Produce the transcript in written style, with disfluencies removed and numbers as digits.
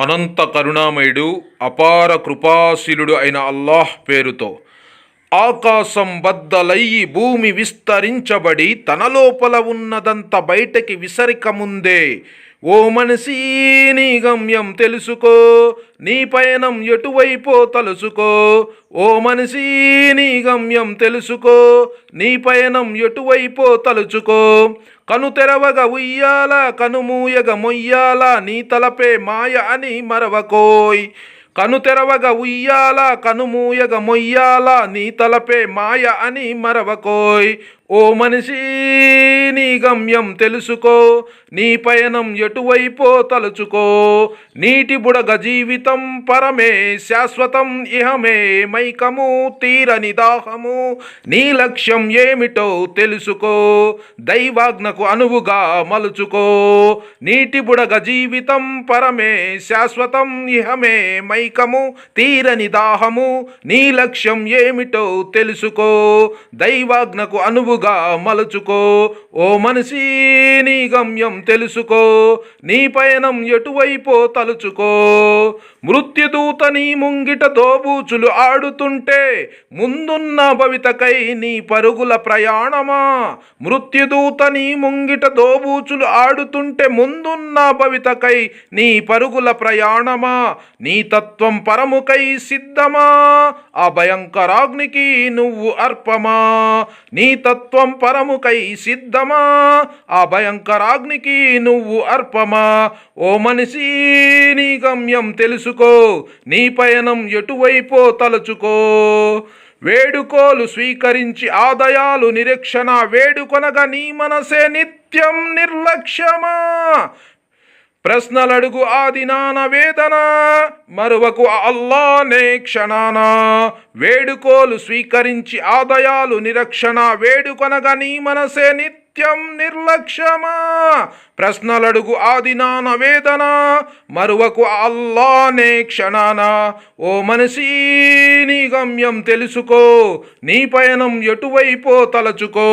అనంత కరుణామయుడు అపార కృపాశీలుడు అయిన అల్లాహ్ పేరుతో. ఆకాశం బద్దలయ్యి భూమి విస్తరించబడి తన లోపల ఉన్నదంత బయటకి విసరికముందే, ఓ మనిషి నీ గమ్యం తెలుసుకో, నీ పయనం ఎటువైపో తలుసుకో. ఓ మనిషి నీ గమ్యం తెలుసుకో, నీ పయనం ఎటువైపో తలుచుకో. కను తెరవగ ఉయ్యాల, కనుమూయగ మొయ్యాల, నీ తలపే మాయ అని మరవకోయ్. కను తెరవగ ఉయ్యాల, కనుమూయగ మొయ్యాల, నీ తలపే మాయ అని మరవకోయ్. ఓ మనిషి నీ గమ్యం తెలుసుకో, నీ పయనం ఎటువైపో తలుచుకో. నీటి బుడగ జీవితం పరమే శాశ్వతం, ఇహమే మైకము తీరని దాహము, నీ లక్ష్యం ఏమిటో తెలుసుకో, దైవాజ్ఞకు అనువుగా మలుచుకో. నీటి బుడగ జీవితం పరమే శాశ్వతం, ఇహమే మైకము తీరని దాహము, నీ లక్ష్యం ఏమిటో తెలుసుకో, దైవాజ్ఞకు అనువుగా మలుచుకో. ఓ మనిషి నీ గమ్యం తెలుసుకో, నీ పయనం ఎటువైపో తలుచుకో. మృత్యుదూత నీ ముంగిట దోబూచులు ఆడుతుంటే, ముందున్న భవితకై నీ పరుగుల ప్రయాణమా. మృత్యుదూత నీ ముంగిట దోబూచులు ఆడుతుంటే, ముందున్న భవితకై నీ పరుగుల ప్రయాణమా. నీ తత్వం పరముకై సిద్ధమా, ఆ భయంకరాగ్నికి నువ్వు అర్పమా. నీ తత్వం పరముకై సిద్ధమా, ఆ భయంకరాగ్నికి నువ్వు అర్పమా. ఓ మనిషి నీ గమ్యం తెలుసుకో, నీ పయనం ఎటువైపో తలుచుకో. వేడుకోలు స్వీకరించి ఆదయాలు నిరీక్షణ, వేడుకొనగా నీ మనసే నిత్యం నిర్లక్ష్యమా. ప్రశ్నలడుగు ఆదినాన వేదన, మరువకు అల్లానే క్షణాన. వేడుకోలు స్వీకరించి ఆదయాలు నిరీక్షణ, వేడుకొనగా నీ మనసే నిత్యం నిర్లక్ష్యమా. ప్రశ్నలడుగు ఆదినాన వేదన, మరువకు అల్లానే క్షణాన. ఓ మనిషి నీ గమ్యం తెలుసుకో, నీ పయనం ఎటువైపో తలచుకో.